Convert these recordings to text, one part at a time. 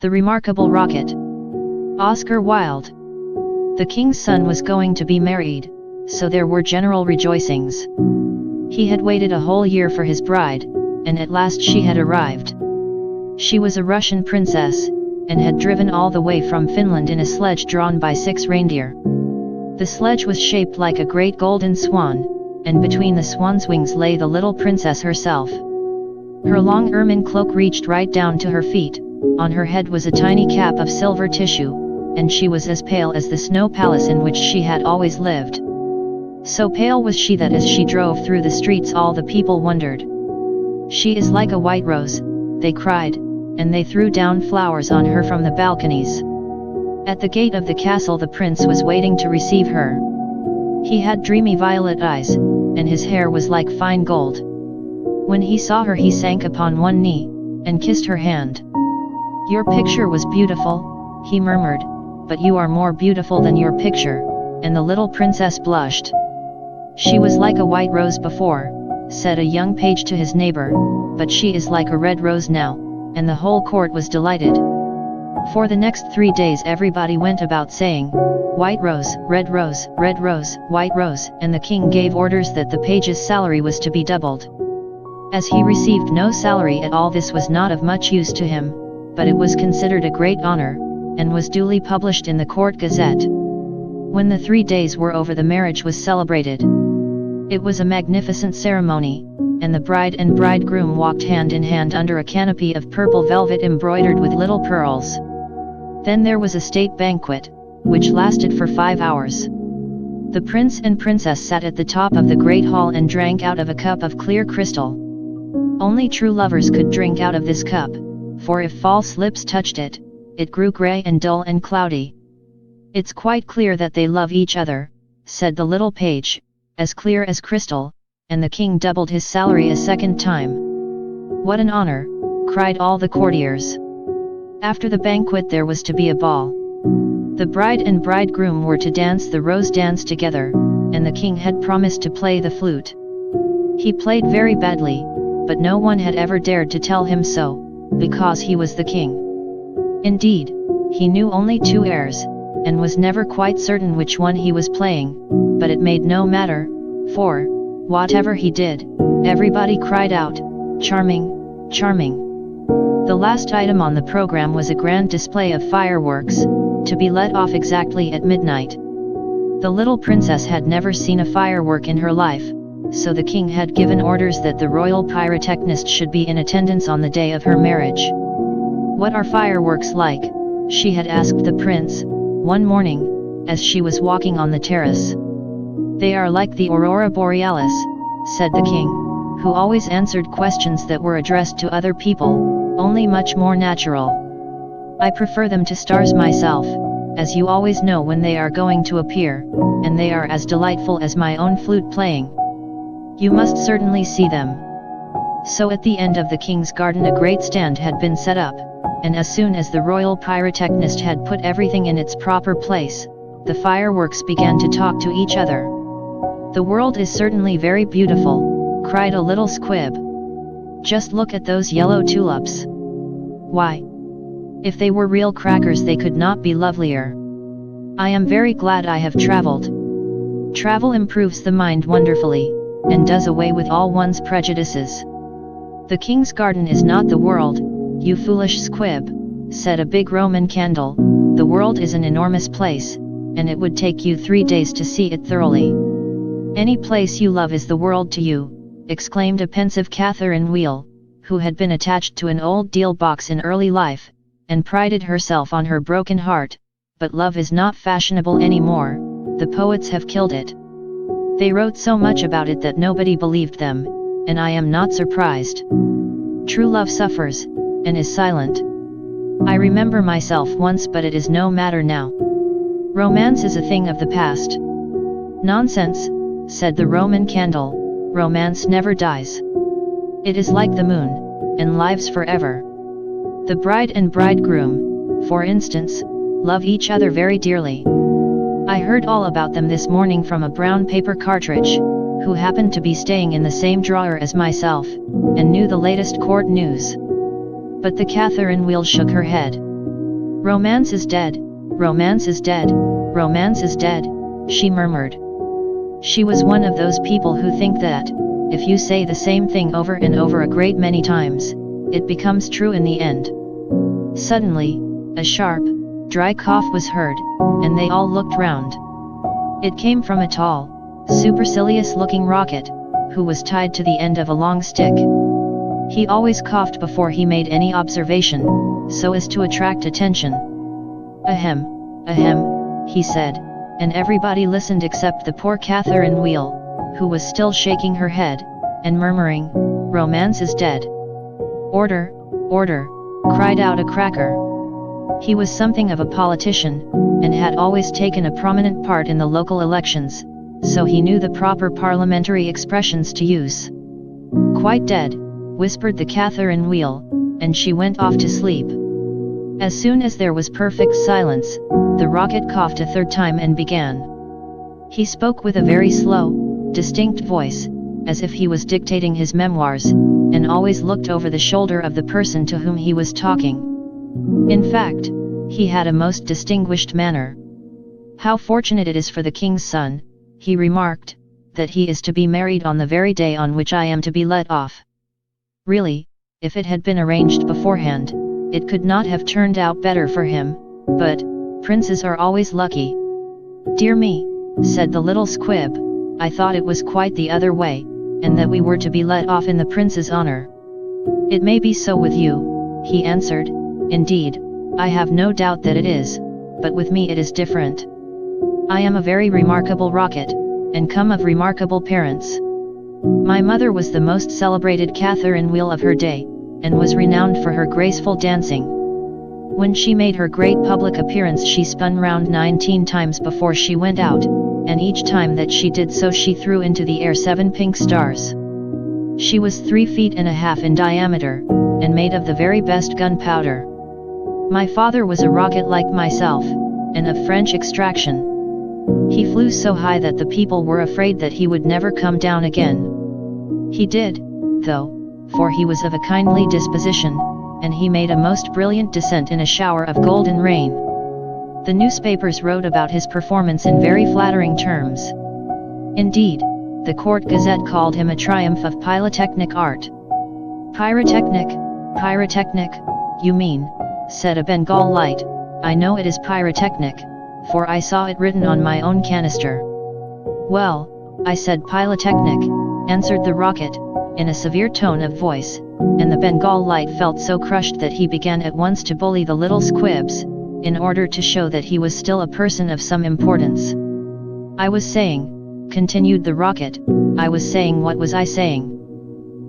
The Remarkable Rocket. Oscar Wilde. The king's son was going to be married, so there were general rejoicings. He had waited a whole year for his bride, and at last she had arrived. She was a Russian princess, and had driven all the way from Finland in a sledge drawn by 6 reindeer. The sledge was shaped like a great golden swan, and between the swan's wings lay the little princess herself. Her long ermine cloak reached right down to her feet, on her head was a tiny cap of silver tissue, and she was as pale as the snow palace in which she had always lived. So pale was she that as she drove through the streets all the people wondered. "She is like a white rose," they cried, and they threw down flowers on her from the balconies. At the gate of the castle the prince was waiting to receive her. He had dreamy violet eyes, and his hair was like fine gold. When he saw her he sank upon one knee, and kissed her hand. "Your picture was beautiful," he murmured, "but you are more beautiful than your picture," and the little princess blushed. "She was like a white rose before," said a young page to his neighbor, "but she is like a red rose now," and the whole court was delighted. For the next 3 days everybody went about saying, "White rose, red rose, red rose, white rose," and the king gave orders that the page's salary was to be doubled. As he received no salary at all, this was not of much use to him, but it was considered a great honor, and was duly published in the court gazette. When the 3 days were over the marriage was celebrated. It was a magnificent ceremony, and the bride and bridegroom walked hand in hand under a canopy of purple velvet embroidered with little pearls. Then there was a state banquet, which lasted for 5 hours. The prince and princess sat at the top of the great hall and drank out of a cup of clear crystal. Only true lovers could drink out of this cup, for if false lips touched it, it grew grey and dull and cloudy. "It's quite clear that they love each other," said the little page, "as clear as crystal," and the king doubled his salary a second time. "What an honor!" cried all the courtiers. After the banquet there was to be a ball. The bride and bridegroom were to dance the rose dance together, and the king had promised to play the flute. He played very badly, but no one had ever dared to tell him so, because he was the king. Indeed, he knew only 2 airs, and was never quite certain which one he was playing, but it made no matter, for, whatever he did, everybody cried out, "Charming, charming." The last item on the program was a grand display of fireworks, to be let off exactly at midnight. The little princess had never seen a firework in her life, so the king had given orders that the royal pyrotechnist should be in attendance on the day of her marriage. "What are fireworks like?" she had asked the prince, one morning, as she was walking on the terrace. "They are like the aurora borealis," said the king, who always answered questions that were addressed to other people, only much more natural. "I prefer them to stars myself, as you always know when they are going to appear, and they are as delightful as my own flute playing. You must certainly see them." So at the end of the king's garden a great stand had been set up, and as soon as the royal pyrotechnist had put everything in its proper place, the fireworks began to talk to each other. "The world is certainly very beautiful," cried a little squib. "Just look at those yellow tulips. Why, if they were real crackers they could not be lovelier. I am very glad I have traveled. Travel improves the mind wonderfully, and does away with all one's prejudices." "The king's garden is not the world, you foolish squib," said a big Roman candle. "The world is an enormous place, and it would take you 3 days to see it thoroughly." "Any place you love is the world to you," exclaimed a pensive Catherine Wilde, who had been attached to an old deal box in early life, and prided herself on her broken heart. "But love is not fashionable anymore, the poets have killed it. They wrote so much about it that nobody believed them, and I am not surprised. True love suffers, and is silent. I remember myself once, but it is no matter now. Romance is a thing of the past." "Nonsense," said the Roman candle, "romance never dies. It is like the moon, and lives forever. The bride and bridegroom, for instance, love each other very dearly. I heard all about them this morning from a brown paper cartridge, who happened to be staying in the same drawer as myself, and knew the latest court news." But the Catherine Wilde shook her head. "Romance is dead, romance is dead, romance is dead," she murmured. She was one of those people who think that, if you say the same thing over and over a great many times, it becomes true in the end. Suddenly, a sharp, dry cough was heard, and they all looked round. It came from a tall, supercilious-looking rocket, who was tied to the end of a long stick. He always coughed before he made any observation, so as to attract attention. "Ahem, ahem," he said, and everybody listened except the poor Catherine Wheel, who was still shaking her head, and murmuring, "Romance is dead." "Order, order," cried out a cracker. He was something of a politician, and had always taken a prominent part in the local elections, so he knew the proper parliamentary expressions to use. "Quite dead," whispered the Catherine Wheel, and she went off to sleep. As soon as there was perfect silence, the rocket coughed a third time and began. He spoke with a very slow, distinct voice, as if he was dictating his memoirs, and always looked over the shoulder of the person to whom he was talking. In fact, he had a most distinguished manner. "How fortunate it is for the king's son," he remarked, "that he is to be married on the very day on which I am to be let off. Really, if it had been arranged beforehand, it could not have turned out better for him, but, princes are always lucky." "Dear me," said the little squib, "I thought it was quite the other way, and that we were to be let off in the prince's honor." "It may be so with you," he answered, "indeed, I have no doubt that it is, but with me it is different. I am a very remarkable rocket, and come of remarkable parents. My mother was the most celebrated Catherine Wheel of her day, and was renowned for her graceful dancing. When she made her great public appearance she spun round 19 times before she went out, and each time that she did so she threw into the air 7 pink stars. She was 3 feet and a half in diameter, and made of the very best gunpowder. My father was a rocket like myself, and of French extraction. He flew so high that the people were afraid that he would never come down again. He did, though, for he was of a kindly disposition, and he made a most brilliant descent in a shower of golden rain. The newspapers wrote about his performance in very flattering terms. Indeed, the court gazette called him a triumph of pyrotechnic art. "Pyrotechnic, pyrotechnic, you mean," said a Bengal light. "I know it is pyrotechnic, for I saw it written on my own canister." "Well, I said pyrotechnic," answered the rocket, in a severe tone of voice, and the Bengal light felt so crushed that he began at once to bully the little squibs, in order to show that he was still a person of some importance. "I was saying," continued the rocket, "I was saying what was I saying?"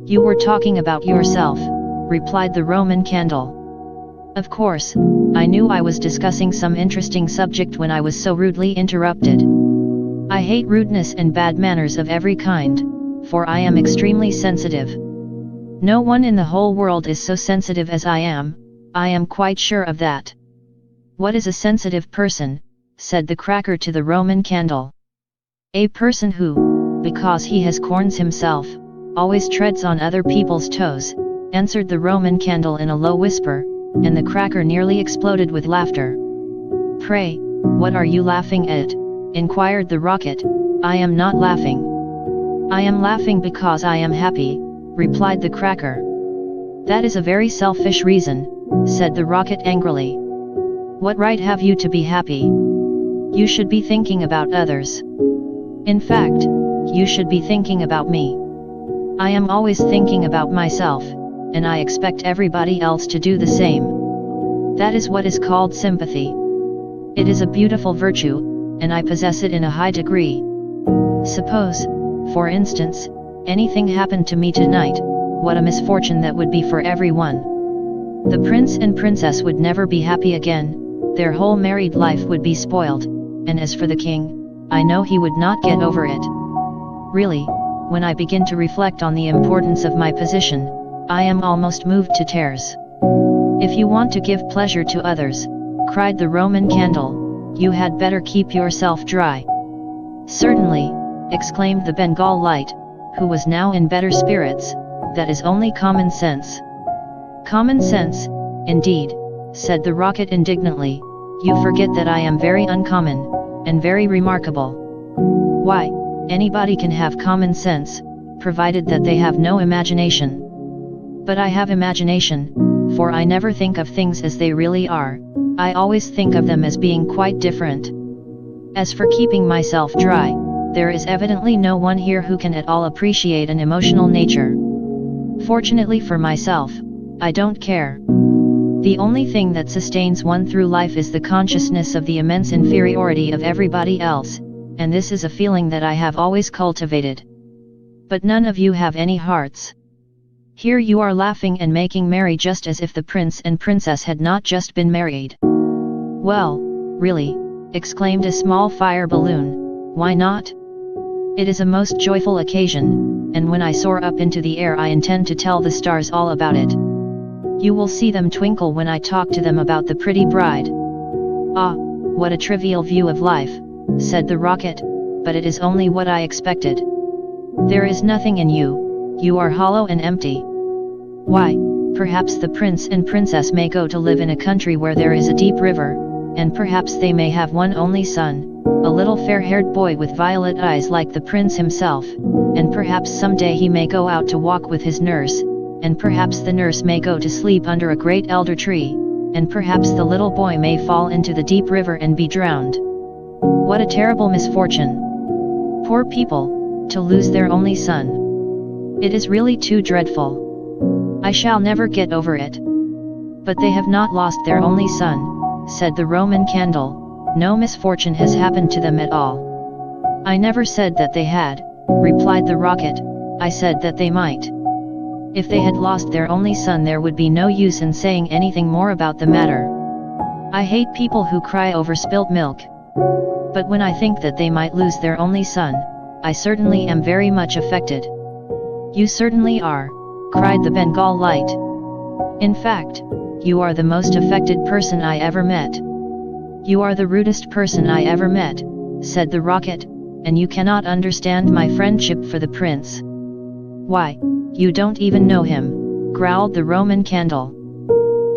"You were talking about yourself," replied the Roman candle. "Of course, I knew I was discussing some interesting subject when I was so rudely interrupted. I hate rudeness and bad manners of every kind, for I am extremely sensitive. No one in the whole world is so sensitive as I am quite sure of that." "What is a sensitive person?" said the cracker to the Roman candle. "A person who, because he has corns himself, always treads on other people's toes," answered the Roman candle in a low whisper, and the cracker nearly exploded with laughter. "Pray, what are you laughing at?" inquired the rocket. "I am not laughing. I am laughing because I am happy," replied the cracker. "That is a very selfish reason," said the rocket angrily. "What right have you to be happy? You should be thinking about others. In fact, you should be thinking about me. I am always thinking about myself, and I expect everybody else to do the same. That is what is called sympathy. It is a beautiful virtue, and I possess it in a high degree. Suppose, for instance, anything happened to me tonight, what a misfortune that would be for everyone. The prince and princess would never be happy again, their whole married life would be spoiled, and as for the king, I know he would not get over it. Really, when I begin to reflect on the importance of my position, I am almost moved to tears." "If you want to give pleasure to others," cried the Roman candle, "you had better keep yourself dry." "Certainly," exclaimed the Bengal light, who was now in better spirits, "that is only common sense." "Common sense, indeed," said the rocket indignantly. "You forget that I am very uncommon, and very remarkable." "Why, anybody can have common sense, provided that they have no imagination." "But I have imagination, for I never think of things as they really are, I always think of them as being quite different. As for keeping myself dry, there is evidently no one here who can at all appreciate an emotional nature. Fortunately for myself, I don't care. The only thing that sustains one through life is the consciousness of the immense inferiority of everybody else, and this is a feeling that I have always cultivated. But none of you have any hearts. Here you are laughing and making merry just as if the prince and princess had not just been married." "Well, really," exclaimed a small fire balloon, "why not? It is a most joyful occasion, and when I soar up into the air I intend to tell the stars all about it. You will see them twinkle when I talk to them about the pretty bride." "Ah, what a trivial view of life," said the rocket, "but it is only what I expected. There is nothing in you, you are hollow and empty. Why, perhaps the prince and princess may go to live in a country where there is a deep river, and perhaps they may have one only son, a little fair-haired boy with violet eyes like the prince himself, and perhaps someday he may go out to walk with his nurse, and perhaps the nurse may go to sleep under a great elder tree, and perhaps the little boy may fall into the deep river and be drowned. What a terrible misfortune! Poor people, to lose their only son. It is really too dreadful. I shall never get over it." "But they have not lost their only son," said the Roman candle. "No misfortune has happened to them at all." "I never said that they had," replied the rocket, "I said that they might. If they had lost their only son there would be no use in saying anything more about the matter. I hate people who cry over spilt milk. But when I think that they might lose their only son, I certainly am very much affected." "You certainly are," cried the Bengal light. "In fact, you are the most affected person I ever met." "You are the rudest person I ever met," said the rocket, "and you cannot understand my friendship for the prince." "Why, you don't even know him," growled the Roman candle.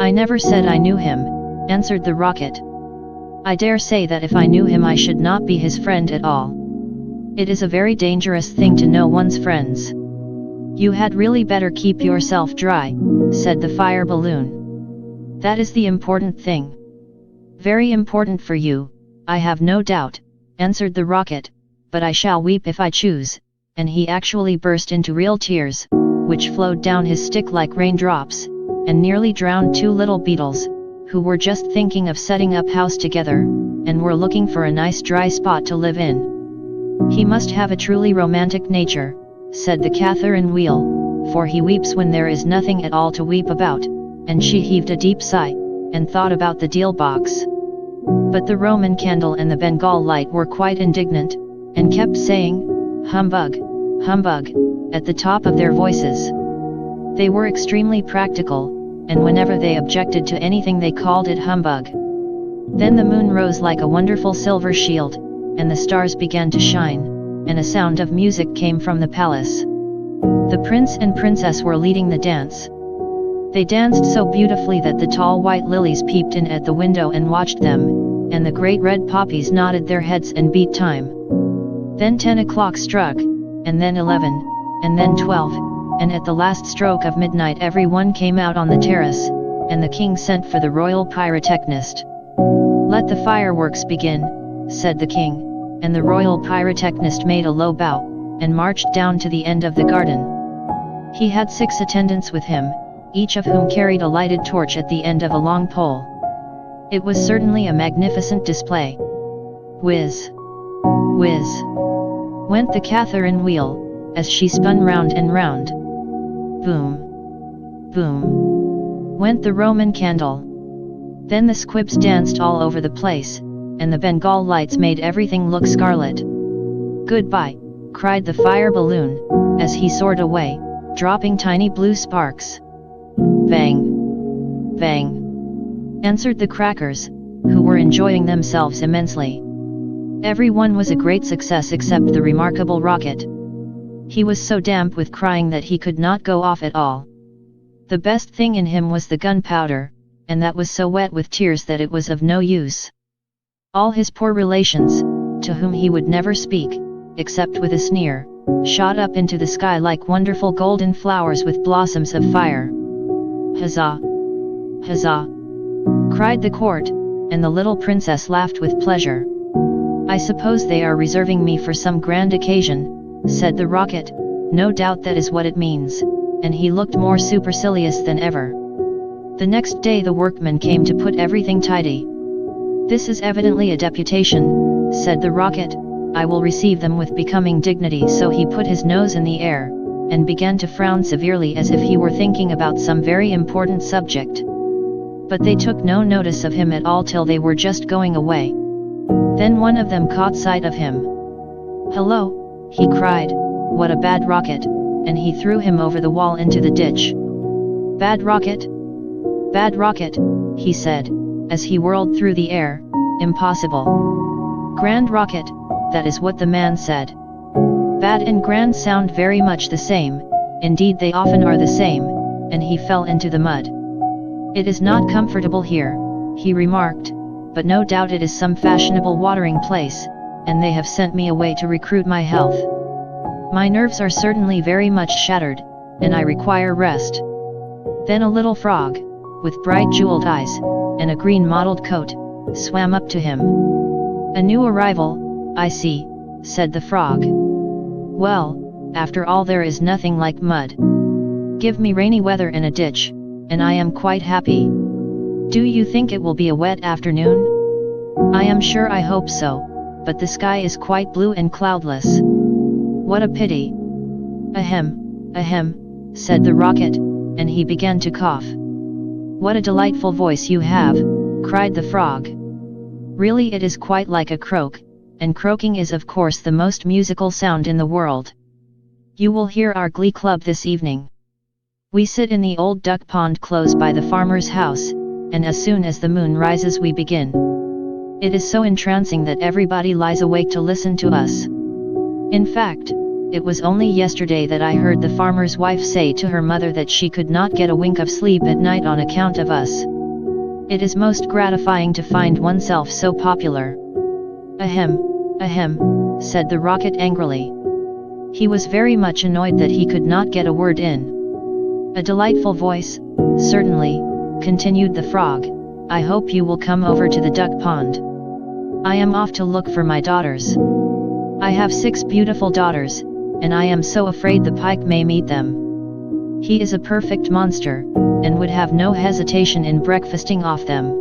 "I never said I knew him," answered the rocket. "I dare say that if I knew him I should not be his friend at all. It is a very dangerous thing to know one's friends." "You had really better keep yourself dry," said the fire balloon. "That is the important thing." "Very important for you, I have no doubt," answered the rocket, "but I shall weep if I choose," and he actually burst into real tears, which flowed down his stick like raindrops, and nearly drowned two little beetles, who were just thinking of setting up house together, and were looking for a nice dry spot to live in. "He must have a truly romantic nature," said the Catherine Wheel, "for he weeps when there is nothing at all to weep about," and she heaved a deep sigh, and thought about the deal box. But the Roman candle and the Bengal light were quite indignant, and kept saying, "Humbug, humbug," at the top of their voices. They were extremely practical, and whenever they objected to anything they called it humbug. Then the moon rose like a wonderful silver shield, and the stars began to shine, and a sound of music came from the palace. The prince and princess were leading the dance. They danced so beautifully that the tall white lilies peeped in at the window and watched them, and the great red poppies nodded their heads and beat time. Then 10 o'clock struck, and then 11, and then 12, and at the last stroke of midnight everyone came out on the terrace, and the king sent for the royal pyrotechnist. "Let the fireworks begin," said the king, and the royal pyrotechnist made a low bow, and marched down to the end of the garden. He had 6 attendants with him, each of whom carried a lighted torch at the end of a long pole. It was certainly a magnificent display. Whiz! Whiz! Went the Catherine wheel, as she spun round and round. Boom! Boom! Went the Roman candle. Then the squibs danced all over the place, and the Bengal lights made everything look scarlet. "Goodbye!" cried the fire balloon, as he soared away, dropping tiny blue sparks. "Bang! Bang!" answered the crackers, who were enjoying themselves immensely. Everyone was a great success except the remarkable rocket. He was so damp with crying that he could not go off at all. The best thing in him was the gunpowder, and that was so wet with tears that it was of no use. All his poor relations, to whom he would never speak, except with a sneer, shot up into the sky like wonderful golden flowers with blossoms of fire. Huzzah! Huzzah! Cried the court, and the little princess laughed with pleasure. I suppose they are reserving me for some grand occasion, said the rocket. No doubt that is what it means, and he looked more supercilious than ever. The next day the workmen came to put everything tidy. This is evidently a deputation, said the rocket. I will receive them with becoming dignity. So he put his nose in the air, and began to frown severely as if he were thinking about some very important subject. But they took no notice of him at all till they were just going away. Then one of them caught sight of him. Hello, he cried, what a bad rocket, and he threw him over the wall into the ditch. Bad rocket? Bad rocket, he said, as he whirled through the air. Impossible. Grand rocket, that is what the man said. Bad and grand sound very much the same, indeed they often are the same, and he fell into the mud. It is not comfortable here, he remarked, but no doubt it is some fashionable watering place, and they have sent me away to recruit my health. My nerves are certainly very much shattered, and I require rest. Then a little frog, with bright jeweled eyes, and a green mottled coat, swam up to him. A new arrival, I see, said the frog. Well, after all there is nothing like mud. Give me rainy weather and a ditch, and I am quite happy. Do you think it will be a wet afternoon? I am sure I hope so, but the sky is quite blue and cloudless. What a pity. Ahem, ahem, said the rocket, and he began to cough. What a delightful voice you have, cried the frog. Really it is quite like a croak, and croaking is of course the most musical sound in the world. You will hear our glee club this evening. We sit in the old duck pond close by the farmer's house, and as soon as the moon rises we begin. It is so entrancing that everybody lies awake to listen to us. In fact, it was only yesterday that I heard the farmer's wife say to her mother that she could not get a wink of sleep at night on account of us. It is most gratifying to find oneself so popular. Ahem, ahem, said the rocket angrily. He was very much annoyed that he could not get a word in. A delightful voice, certainly, continued the frog. I hope you will come over to the duck pond. I am off to look for my daughters. I have 6 beautiful daughters, and I am so afraid the pike may meet them. He is a perfect monster, and would have no hesitation in breakfasting off them.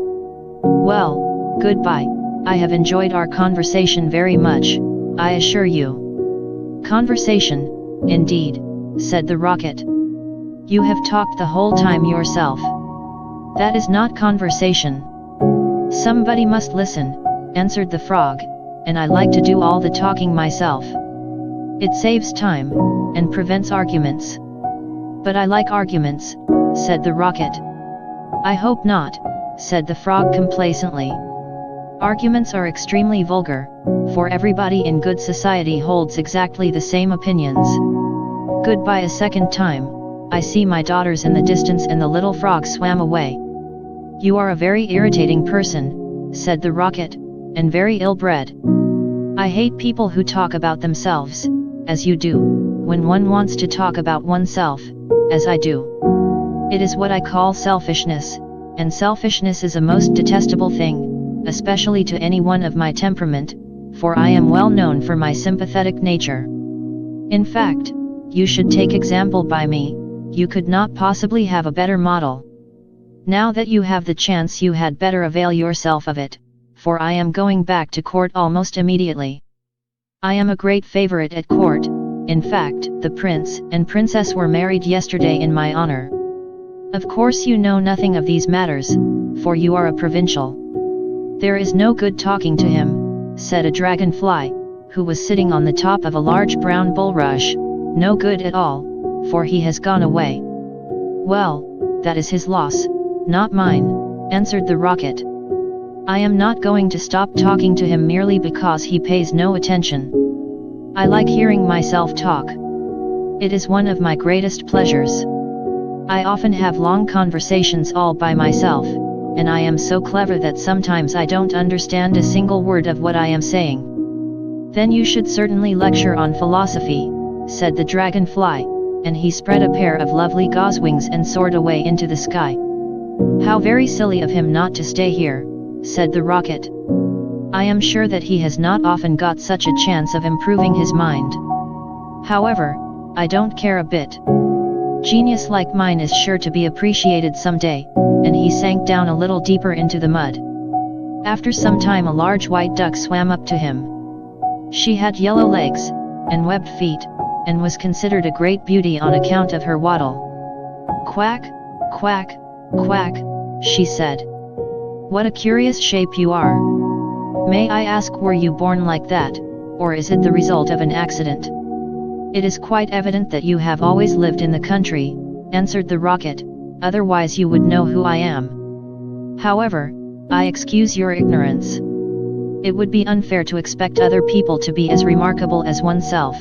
Well, goodbye, I have enjoyed our conversation very much, I assure you. Conversation, indeed, said the rocket. You have talked the whole time yourself. That is not conversation. Somebody must listen, answered the frog, and I like to do all the talking myself. It saves time, and prevents arguments. But I like arguments, said the rocket. I hope not, said the frog complacently. Arguments are extremely vulgar, for everybody in good society holds exactly the same opinions. Goodbye a second time, I see my daughters in the distance, and the little frog swam away. You are a very irritating person, said the rocket, and very ill-bred. I hate people who talk about themselves, as you do, when one wants to talk about oneself, as I do. It is what I call selfishness, and selfishness is a most detestable thing, especially to anyone of my temperament, for I am well known for my sympathetic nature. In fact, you should take example by me, you could not possibly have a better model. Now that you have the chance you had better avail yourself of it, for I am going back to court almost immediately. I am a great favorite at court, in fact, the prince and princess were married yesterday in my honor. Of course you know nothing of these matters, for you are a provincial. There is no good talking to him, said a dragonfly, who was sitting on the top of a large brown bulrush, no good at all, for he has gone away. Well, that is his loss, not mine, answered the rocket. I am not going to stop talking to him merely because he pays no attention. I like hearing myself talk. It is one of my greatest pleasures. I often have long conversations all by myself, and I am so clever that sometimes I don't understand a single word of what I am saying." "Then you should certainly lecture on philosophy," said the dragonfly, and he spread a pair of lovely gauze wings and soared away into the sky. "How very silly of him not to stay here," said the rocket. "I am sure that he has not often got such a chance of improving his mind. However, I don't care a bit. Genius like mine is sure to be appreciated someday," and he sank down a little deeper into the mud. After some time a large white duck swam up to him. She had yellow legs, and webbed feet, and was considered a great beauty on account of her waddle. "Quack, quack, quack," she said. "What a curious shape you are. May I ask, were you born like that, or is it the result of an accident?" "It is quite evident that you have always lived in the country," answered the rocket, "otherwise you would know who I am. However, I excuse your ignorance. It would be unfair to expect other people to be as remarkable as oneself.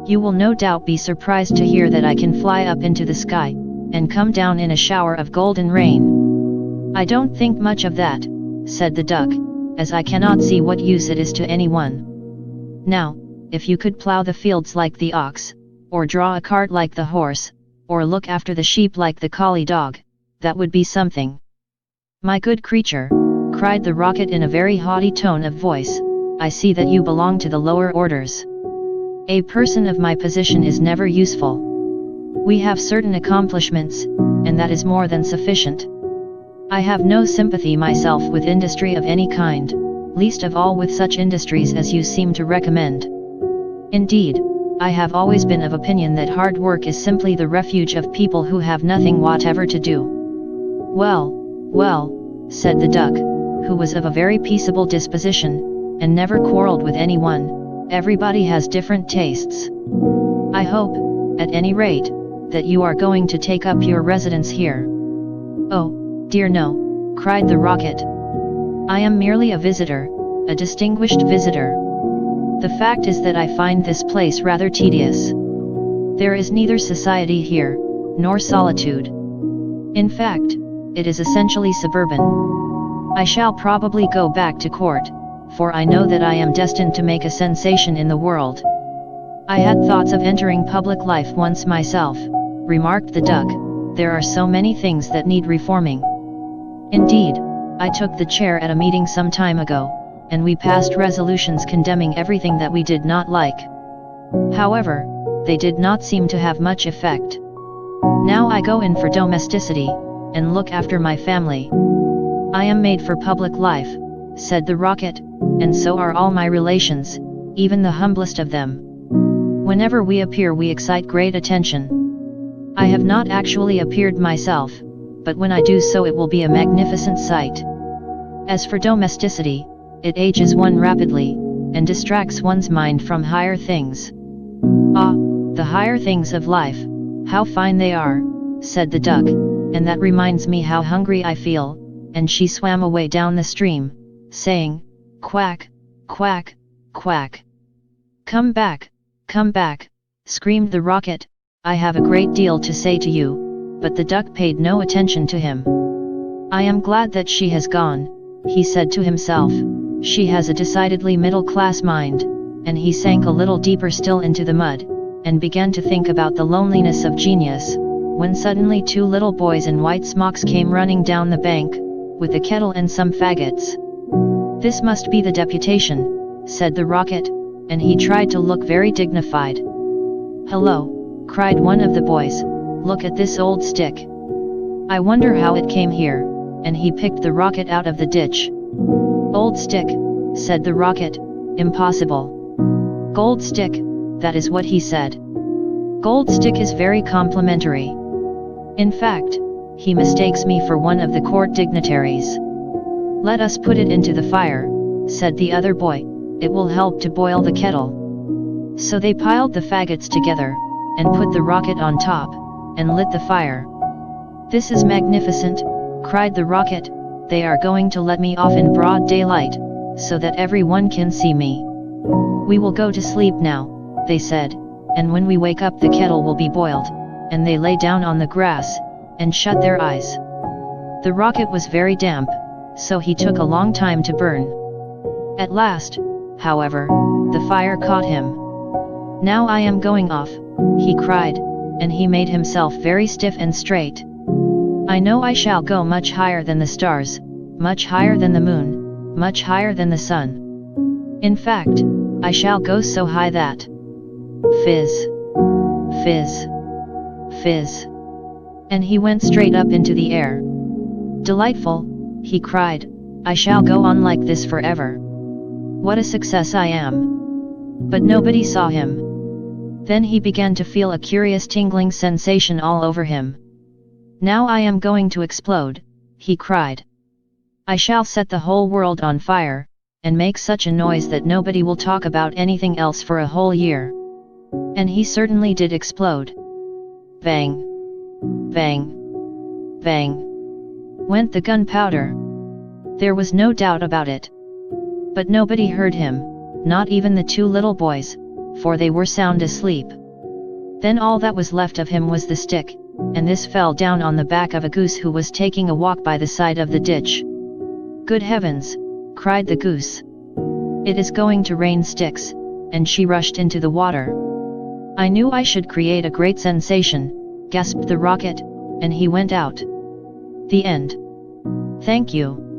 You will no doubt be surprised to hear that I can fly up into the sky, and come down in a shower of golden rain." "I don't think much of that," said the duck, "as I cannot see what use it is to anyone. Now, if you could plow the fields like the ox, or draw a cart like the horse, or look after the sheep like the collie dog, that would be something." "My good creature," cried the rocket in a very haughty tone of voice, "I see that you belong to the lower orders. A person of my position is never useful. We have certain accomplishments, and that is more than sufficient. I have no sympathy myself with industry of any kind, least of all with such industries as you seem to recommend. Indeed, I have always been of opinion that hard work is simply the refuge of people who have nothing whatever to do." "Well, well," said the duck, who was of a very peaceable disposition, and never quarreled with anyone, "everybody has different tastes. I hope, at any rate, that you are going to take up your residence here." "Oh, dear no," cried the rocket. "I am merely a visitor, a distinguished visitor. The fact is that I find this place rather tedious. There is neither society here, nor solitude. In fact, it is essentially suburban. I shall probably go back to court, for I know that I am destined to make a sensation in the world." "I had thoughts of entering public life once myself," remarked the duck. "There are so many things that need reforming. Indeed, I took the chair at a meeting some time ago, and we passed resolutions condemning everything that we did not like. However, they did not seem to have much effect. Now I go in for domesticity, and look after my family. I am made for public life," said the rocket, "and so are all my relations, even the humblest of them. Whenever we appear we excite great attention. I have not actually appeared myself, but when I do so it will be a magnificent sight. As for domesticity, it ages one rapidly, and distracts one's mind from higher things." "Ah, the higher things of life, how fine they are," said the duck, "and that reminds me how hungry I feel," and she swam away down the stream, saying, "Quack, quack, quack." Come back," screamed the rocket, "I have a great deal to say to you," but the duck paid no attention to him. "I am glad that she has gone," he said to himself, "she has a decidedly middle-class mind," and he sank a little deeper still into the mud, and began to think about the loneliness of genius, when suddenly two little boys in white smocks came running down the bank, with a kettle and some faggots. "This must be the deputation," said the rocket, and he tried to look very dignified. "Hello," cried one of the boys, "look at this old stick. I wonder how it came here," and he picked the rocket out of the ditch. "Old stick," said the rocket, "impossible. Gold stick, that is what he said. Gold stick is very complimentary. In fact, he mistakes me for one of the court dignitaries." "Let us put it into the fire," said the other boy, "it will help to boil the kettle." So they piled the faggots together, and put the rocket on top, and lit the fire. "This is magnificent," cried the rocket, "they are going to let me off in broad daylight, so that everyone can see me. We will go to sleep now," they said, "and when we wake up the kettle will be boiled," and they lay down on the grass, and shut their eyes. The rocket was very damp, so he took a long time to burn. At last, however, the fire caught him. "Now I am going off," he cried, and he made himself very stiff and straight. "I know I shall go much higher than the stars, much higher than the moon, much higher than the sun. In fact, I shall go so high that..." Fizz! Fizz! Fizz! And he went straight up into the air. "Delightful," he cried, "I shall go on like this forever. What a success I am!" But nobody saw him. Then he began to feel a curious tingling sensation all over him. "Now I am going to explode," he cried. "I shall set the whole world on fire, and make such a noise that nobody will talk about anything else for a whole year." And he certainly did explode. Bang! Bang! Bang! Went the gunpowder. There was no doubt about it. But nobody heard him, not even the two little boys, for they were sound asleep. Then all that was left of him was the stick, and this fell down on the back of a goose who was taking a walk by the side of the ditch. "Good heavens!" cried the goose. "It is going to rain sticks," and she rushed into the water. "I knew I should create a great sensation," gasped the rocket, and he went out. The end. Thank you.